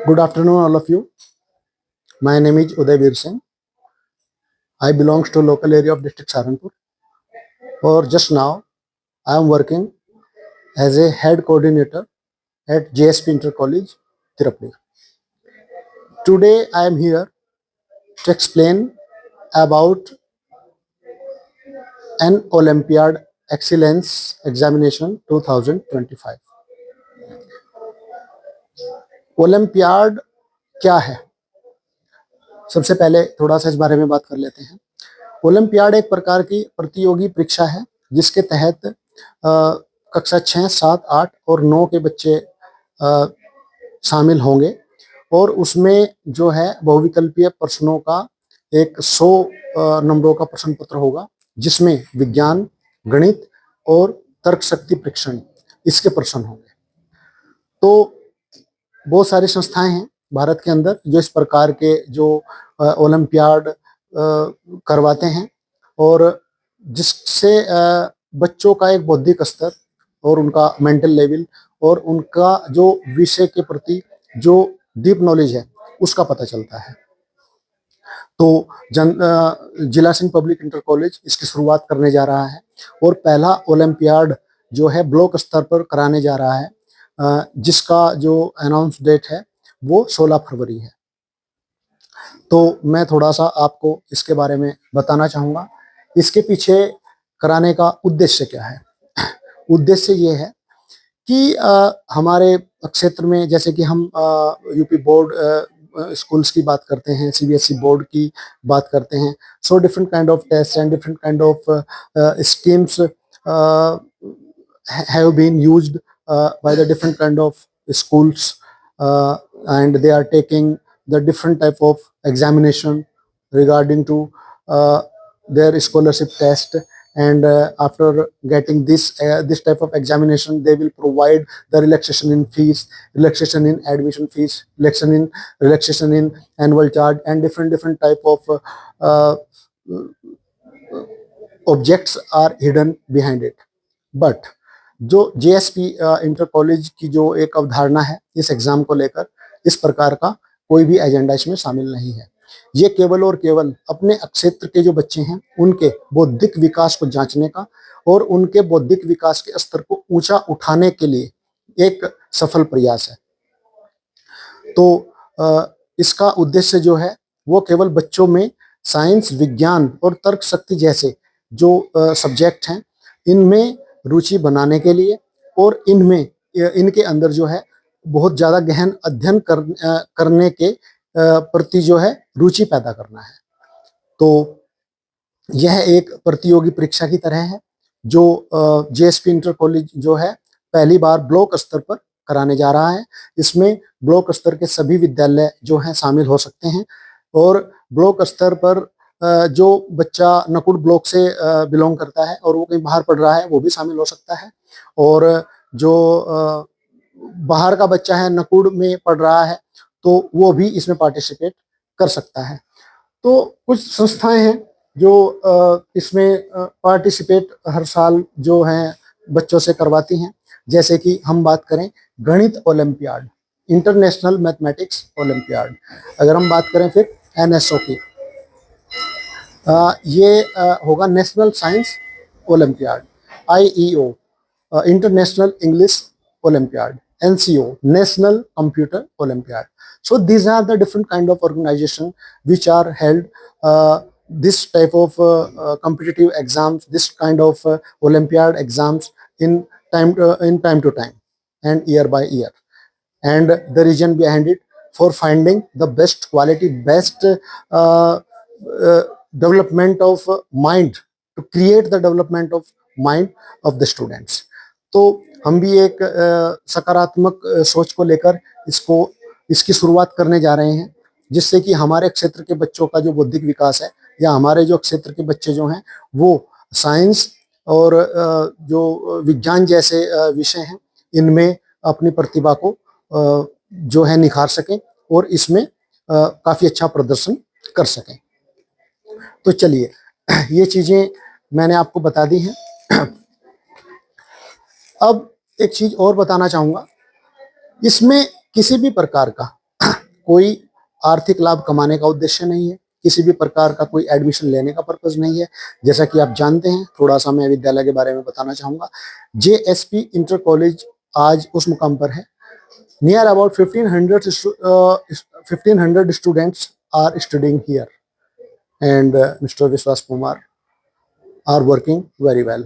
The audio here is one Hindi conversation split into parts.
Good afternoon, all of you. My name is Uday Veer Singh. I belongs to local area of district Saharanpur. Or just now, I am working as a head coordinator at JSP Inter College, Tirupati. Today, I am here to explain about an Olympiad Excellence Examination 2025. Olympiad क्या है? सबसे पहले थोड़ा सा इस बारे में बात कर लेते हैं। ओलंपियाड एक प्रकार की प्रतियोगी परीक्षा है जिसके तहत कक्षा 6, 7, 8 और 9 के बच्चे शामिल होंगे और उसमें जो है बहुविकल्पीय प्रश्नों का एक 100 नंबरों का प्रश्न पत्र होगा जिसमें विज्ञान, गणित और तर्क शक्ति परीक्षण इसके प्रश्न होंगे। तो बहुत सारी संस्थाएं हैं भारत के अंदर जो इस प्रकार के जो ओलंपियाड करवाते हैं और जिससे बच्चों का एक बौद्धिक स्तर और उनका मेंटल लेवल और उनका जो विषय के प्रति जो डीप नॉलेज है उसका पता चलता है। तो जिला सिंह पब्लिक इंटर कॉलेज इसकी शुरुआत करने जा रहा है और पहला ओलंपियाड जो है ब्लॉक स्तर पर कराने जा रहा है, जिसका जो अनाउंस डेट है वो 16 फरवरी है। तो मैं थोड़ा सा आपको इसके बारे में बताना चाहूँगा। इसके पीछे कराने का उद्देश्य क्या है? उद्देश्य ये है कि हमारे क्षेत्र में जैसे कि हम यूपी बोर्ड स्कूल्स की बात करते हैं, सीबीएसई बोर्ड की बात करते हैं, so different kind of test and different kind of schemes have been used by the different kind of schools and they are taking the different type of examination regarding to their scholarship test and after getting this type of examination they will provide the relaxation in fees, relaxation in admission fees, relaxation in annual charge and different type of objects are hidden behind it. But जो जेएसपी इंटर कॉलेज की जो एक अवधारणा है इस एग्जाम को लेकर, इस प्रकार का कोई भी एजेंडा इसमें शामिल नहीं है। ये केवल और केवल अपने क्षेत्र के जो बच्चे हैं उनके बौद्धिक विकास को जांचने का और उनके बौद्धिक विकास के स्तर को ऊंचा उठाने के लिए एक सफल प्रयास है। तो इसका उद्देश्य जो है वो केवल बच्चों में साइंस, विज्ञान और तर्क शक्ति जैसे जो सब्जेक्ट हैं इनमें रुचि बनाने के लिए और इनके अंदर जो है बहुत ज्यादा गहन अध्ययन करने के प्रति जो है रुचि पैदा करना है। तो यह एक प्रतियोगी परीक्षा की तरह है जो जेएसपी इंटर कॉलेज जो है पहली बार ब्लॉक स्तर पर कराने जा रहा है। इसमें ब्लॉक स्तर के सभी विद्यालय जो हैं शामिल हो सकते हैं और ब्लॉक स्तर पर जो बच्चा नकुड़ ब्लॉक से बिलोंग करता है और वो कहीं बाहर पढ़ रहा है वो भी शामिल हो सकता है और जो बाहर का बच्चा है नकुड़ में पढ़ रहा है तो वो भी इसमें पार्टिसिपेट कर सकता है। तो कुछ संस्थाएं हैं जो इसमें पार्टिसिपेट हर साल जो हैं बच्चों से करवाती हैं, जैसे कि हम बात करें गणित ओलंपियाड, इंटरनेशनल मैथमेटिक्स ओलंपियाड। अगर हम बात करें फिर एनएसओ की, ये होगा national science olympiad, IEO international English olympiad, NCO national computer olympiad. So these are the different kind of organization which are held this type of competitive exams, this kind of Olympiad exams in time to time and year by year, and the reason behind it for finding the best quality, best development of mind, to create the development of mind of the students. तो हम भी एक सकारात्मक सोच को लेकर इसकी शुरुआत करने जा रहे हैं, जिससे कि हमारे क्षेत्र के बच्चों का जो बौद्धिक विकास है या हमारे जो क्षेत्र के बच्चे जो हैं वो साइंस और जो विज्ञान जैसे विषय हैं इनमें अपनी प्रतिभा को जो है निखार सकें और इसमें काफी अच्छा प्रदर्शन कर सकें। तो चलिए ये चीजें मैंने आपको बता दी हैं। अब एक चीज और बताना चाहूंगा, इसमें किसी भी प्रकार का कोई आर्थिक लाभ कमाने का उद्देश्य नहीं है, किसी भी प्रकार का कोई एडमिशन लेने का पर्पज नहीं है। जैसा कि आप जानते हैं, थोड़ा सा मैं विद्यालय के बारे में बताना चाहूंगा। JSP इंटर कॉलेज आज उस मुकाम पर है। Near about 1500 students are studying here and mister Vishwas Kumar are working very well,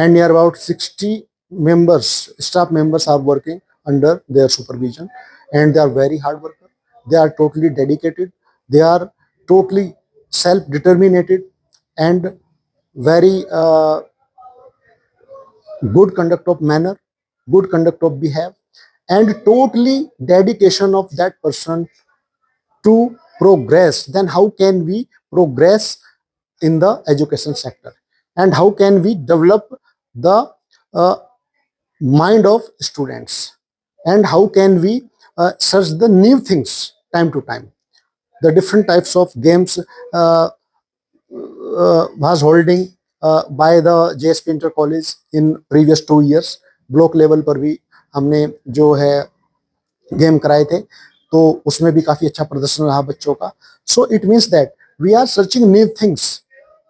and near about 60 members, staff members are working under their supervision, and they are very hard worker. They are totally dedicated, they are totally self determined and very good conduct of manner, good conduct of behavior, and totally dedication of that person to progress. Then how can we progress in the education sector, and how can we develop the uh, mind of students, and how can we search the new things time to time. The different types of games was holding by the JSP Inter College in previous 2 years. Block level पर भी हमने जो है गेम कराए थे, तो उसमें भी काफी अच्छा प्रदर्शन रहा बच्चों का. So it means that we are searching new things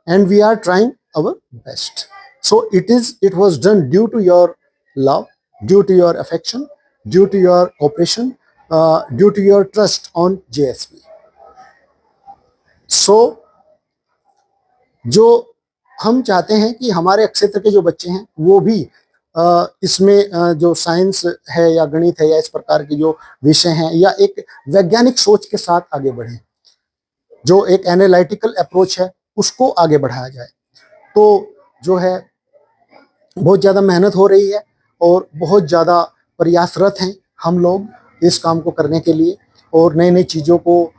and we are trying our best. So it was done due to your love, due to your affection, due to your cooperation, due to your trust on JSP. So जो हम चाहते हैं कि हमारे क्षेत्र के जो बच्चे हैं वो भी इसमें जो साइंस है या गणित है या इस प्रकार के जो विषय हैं या एक वैज्ञानिक सोच के साथ आगे बढ़े, जो एक एनालिटिकल अप्रोच है उसको आगे बढ़ाया जाए. तो जो है बहुत ज़्यादा मेहनत हो रही है और बहुत ज़्यादा प्रयासरत हैं हम लोग इस काम को करने के लिए और नई नई चीज़ों को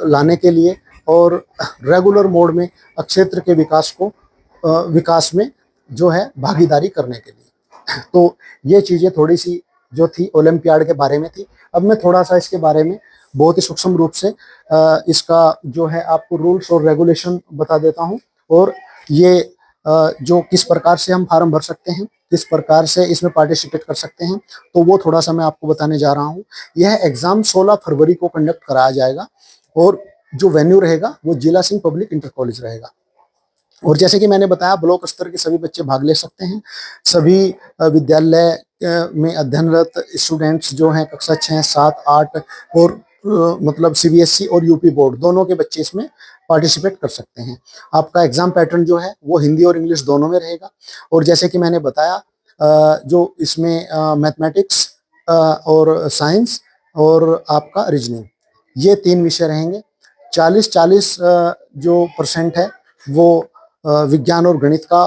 लाने के लिए और रेगुलर मोड में क्षेत्र के विकास में जो है भागीदारी करने के लिए. तो ये चीज़ें थोड़ी सी जो थी ओलंपियाड के बारे में थी. अब मैं थोड़ा सा इसके बारे में बहुत ही सूक्ष्म रूप से इसका जो है आपको रूल्स और रेगुलेशन बता देता हूं, और ये जो किस प्रकार से हम फॉर्म भर सकते हैं, किस प्रकार से इसमें पार्टिसिपेट कर सकते हैं, तो वो थोड़ा सा मैं आपको बताने जा रहा हूं. यह एग्जाम 16 फरवरी को कंडक्ट कराया जाएगा और जो वेन्यू रहेगा वो जिला सिंह पब्लिक इंटर कॉलेज रहेगा. और जैसे कि मैंने बताया, ब्लॉक स्तर के सभी बच्चे भाग ले सकते हैं. सभी विद्यालय में अध्ययनरत स्टूडेंट्स जो हैं कक्षा 6, 7, 8 और मतलब CBSE और यूपी बोर्ड दोनों के बच्चे इसमें पार्टिसिपेट कर सकते हैं. आपका एग्जाम पैटर्न जो है वो हिंदी और इंग्लिश दोनों में रहेगा. और जैसे कि मैंने बताया, जो इसमें मैथमेटिक्स और साइंस और आपका रीजनिंग, ये 3 विषय रहेंगे. 40-40 जो % है वो विज्ञान और गणित का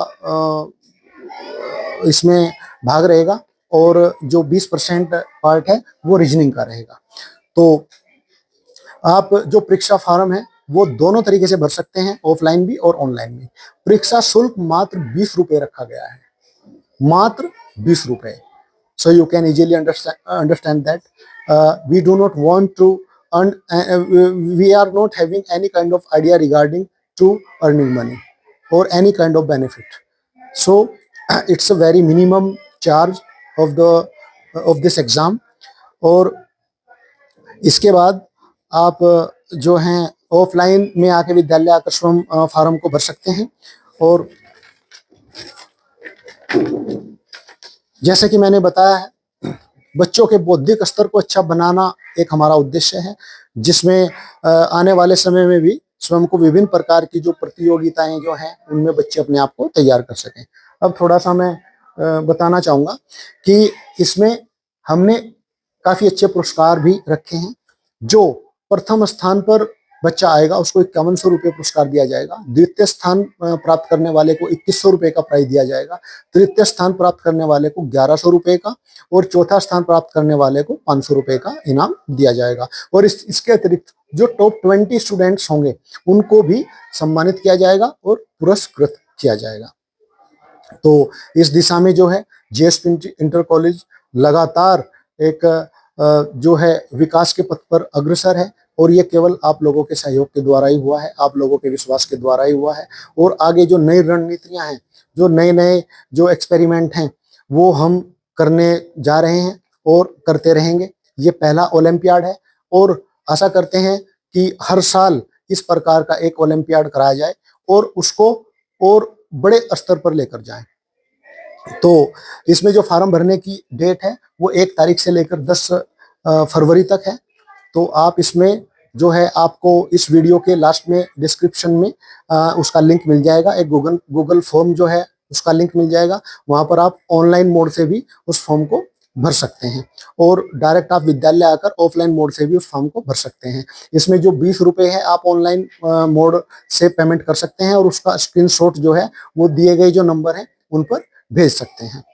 इसमें भाग रहेगा, और जो 20% पार्ट है वो रीजनिंग का रहेगा. तो आप जो परीक्षा फॉर्म है वो दोनों तरीके से भर सकते हैं, ऑफलाइन भी और ऑनलाइन भी. परीक्षा शुल्क मात्र 20 रुपए रखा गया है, मात्र 20 रुपए. So you can easily understand that we do not want to earn, we are not having any kind of idea regarding to earning money or any kind of benefit. So it's a very minimum charge of this exam. और इसके बाद आप जो हैं ऑफलाइन में आके विद्यालय आकर स्वयं फॉर्म को भर सकते हैं. और जैसे कि मैंने बताया है, बच्चों के बौद्धिक स्तर को अच्छा बनाना एक हमारा उद्देश्य है, जिसमें आने वाले समय में भी स्वयं को विभिन्न प्रकार की जो प्रतियोगिताएं जो हैं उनमें बच्चे अपने आप को तैयार कर सकें. अब थोड़ा सा मैं बताना चाहूँगा कि इसमें हमने काफ़ी अच्छे पुरस्कार भी रखे हैं. जो प्रथम स्थान पर बच्चा आएगा उसको 5100 रुपये पुरस्कार दिया जाएगा. द्वितीय स्थान प्राप्त करने वाले को 2100 रुपये का प्राइज दिया जाएगा. तृतीय स्थान प्राप्त करने वाले को 1100 रुपये का, और चौथा स्थान प्राप्त करने वाले को 500 रुपये का इनाम दिया जाएगा. और इसके अतिरिक्त जो टॉप 20 स्टूडेंट्स होंगे उनको भी सम्मानित किया जाएगा और पुरस्कृत किया जाएगा. तो इस दिशा में जो है JSP इंटर कॉलेज लगातार एक जो है विकास के पथ पर अग्रसर है, और ये केवल आप लोगों के सहयोग के द्वारा ही हुआ है, आप लोगों के विश्वास के द्वारा ही हुआ है. और आगे जो नई रणनीतियां हैं, जो नए जो एक्सपेरिमेंट हैं वो हम करने जा रहे हैं और करते रहेंगे. ये पहला ओलंपियाड है, और आशा करते हैं कि हर साल इस प्रकार का एक ओलंपियाड कराया जाए और उसको और बड़े स्तर पर लेकर जाएं। तो इसमें जो फार्म भरने की डेट है वो 1 तारीख से लेकर 10 फरवरी तक है। तो आप इसमें जो है आपको इस वीडियो के लास्ट में डिस्क्रिप्शन में उसका लिंक मिल जाएगा, एक गूगल फॉर्म जो है उसका लिंक मिल जाएगा। वहां पर आप ऑनलाइन मोड से भी उस फॉर्म को भर सकते हैं और डायरेक्ट आप विद्यालय आकर ऑफलाइन मोड से भी उस फॉर्म को भर सकते हैं। इसमें जो 20 रुपए है आप ऑनलाइन मोड से पेमेंट कर सकते हैं और उसका स्क्रीनशॉट जो है वो दिए गए जो नंबर है उन पर भेज सकते हैं।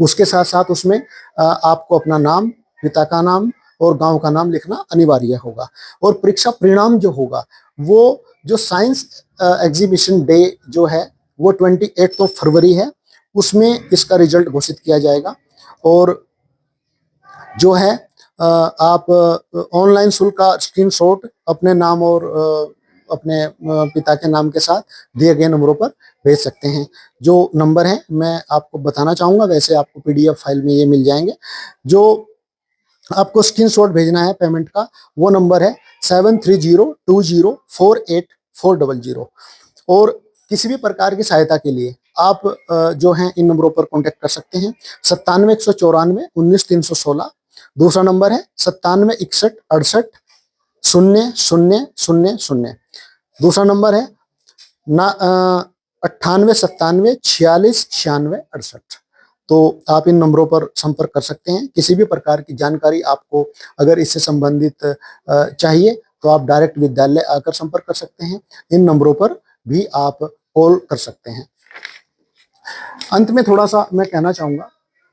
उसके साथ साथ उसमें आपको अपना नाम, पिता का नाम और गांव का नाम लिखना अनिवार्य होगा। और परीक्षा परिणाम जो होगा वो जो साइंस एग्जीबिशन डे जो है वो 28 फरवरी है, उसमें इसका रिजल्ट घोषित किया जाएगा। और जो है आप ऑनलाइन शुल्क का स्क्रीनशॉट अपने नाम और अपने पिता के नाम के साथ दिए गए नंबरों पर भेज सकते हैं। जो नंबर है मैं आपको बताना चाहूंगा, वैसे आपको पीडीएफ फाइल में ये मिल जाएंगे। जो आपको स्क्रीनशॉट भेजना है पेमेंट का वो नंबर है 7302048400। और किसी भी प्रकार की सहायता के लिए आप जो है इन नंबरों पर कांटेक्ट कर सकते हैं। 97 194 19 316। दूसरा नंबर है 97 61 68 0000। दूसरा नंबर है 98 97 46 96 68। तो आप इन नंबरों पर संपर्क कर सकते हैं। किसी भी प्रकार की जानकारी आपको अगर इससे संबंधित चाहिए तो आप डायरेक्ट विद्यालय आकर संपर्क कर सकते हैं। इन नंबरों पर भी आप कॉल कर सकते हैं। अंत में थोड़ा सा मैं कहना चाहूंगा,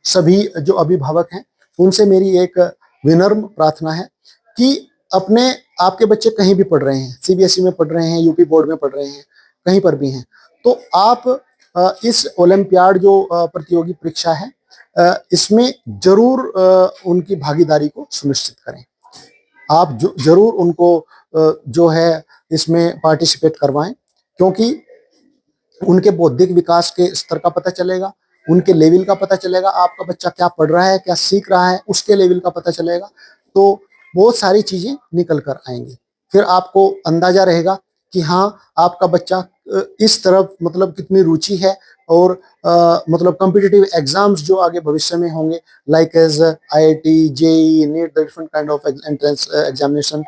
सभी जो अभिभावक हैं उनसे मेरी एक विनम्र प्रार्थना है कि अपने आपके बच्चे कहीं भी पढ़ रहे हैं, सीबीएसई में पढ़ रहे हैं, यूपी बोर्ड में पढ़ रहे हैं, कहीं पर भी हैं, तो आप इस ओलंपियाड जो प्रतियोगी परीक्षा है इसमें जरूर उनकी भागीदारी को सुनिश्चित करें। आप जरूर उनको जो है इसमें पार्टिसिपेट करवाएं, क्योंकि उनके बौद्धिक विकास के स्तर का पता चलेगा, उनके लेवल का पता चलेगा, आपका बच्चा क्या पढ़ रहा है, क्या सीख रहा है, उसके लेवल का पता चलेगा। तो बहुत सारी चीजें निकल कर आएंगी। फिर आपको अंदाजा रहेगा कि हाँ आपका बच्चा इस तरफ मतलब कितनी रुचि है और मतलब कॉम्पिटिटिव एग्जाम्स जो आगे भविष्य में होंगे, like as IIT, JEE, NEET, the different kind of entrance examination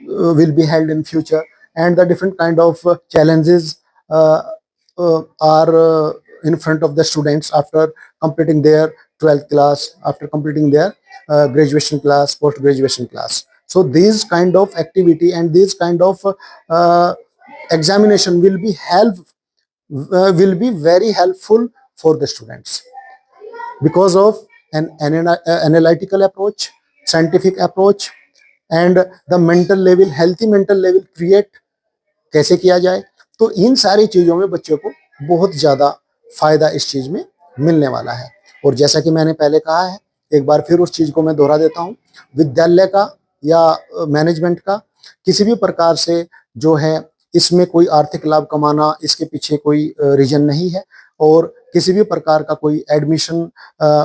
will be held in future, and the different kind of challenges are in front of the students after completing their 12th class, after completing their graduation class, post graduation class. So these kind of activity and these kind of examination will be very helpful for the students because of an analytical approach, scientific approach, and the mental level, healthy mental level create कैसे किया जाए। तो इन सारी चीजों में बच्चों को बहुत ज्यादा फायदा इस चीज में मिलने वाला है। और जैसा कि मैंने पहले कहा है, एक बार फिर उस चीज को मैं दोहरा देता हूँ, विद्यालय का या मैनेजमेंट का किसी भी प्रकार से जो है इसमें कोई आर्थिक लाभ कमाना, इसके पीछे कोई रीजन नहीं है। और किसी भी प्रकार का कोई एडमिशन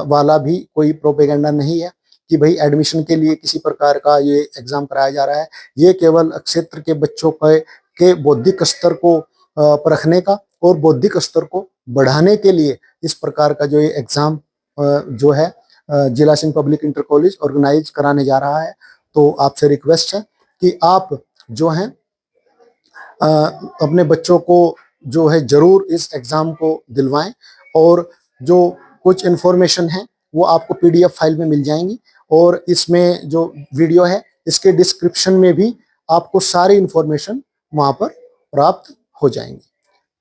वाला भी कोई प्रोपेगेंडा नहीं है कि भाई एडमिशन के लिए किसी प्रकार का ये एग्जाम कराया जा रहा है। ये केवल क्षेत्र के बच्चों के बौद्धिक स्तर को परखने का और बौद्धिक स्तर को बढ़ाने के लिए इस प्रकार का जो ये एग्जाम जो है जिला Singh public inter college organize कराने जा रहा है। तो आपसे रिक्वेस्ट है कि आप जो है अपने बच्चों को जो है जरूर इस एग्जाम को दिलवाएं। और जो कुछ इंफॉर्मेशन है वो आपको पीडीएफ फाइल में मिल जाएंगी, और इसमें जो वीडियो है इसके डिस्क्रिप्शन में भी आपको सारी इंफॉर्मेशन वहां पर प्राप्त हो जाएंगी।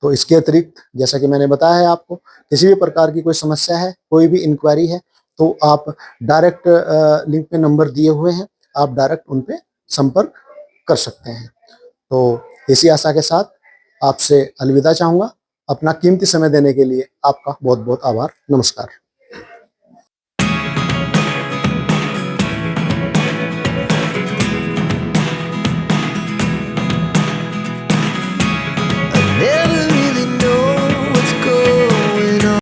तो इसके अतिरिक्त जैसा कि मैंने बताया है, आपको किसी भी प्रकार की कोई समस्या है, कोई भी इंक्वायरी है, तो आप डायरेक्ट लिंक पे नंबर दिए हुए हैं, आप डायरेक्ट उन पे संपर्क कर सकते हैं। तो इसी आशा के साथ आपसे अलविदा चाहूंगा। अपना कीमती समय देने के लिए आपका बहुत बहुत आभार। नमस्कार।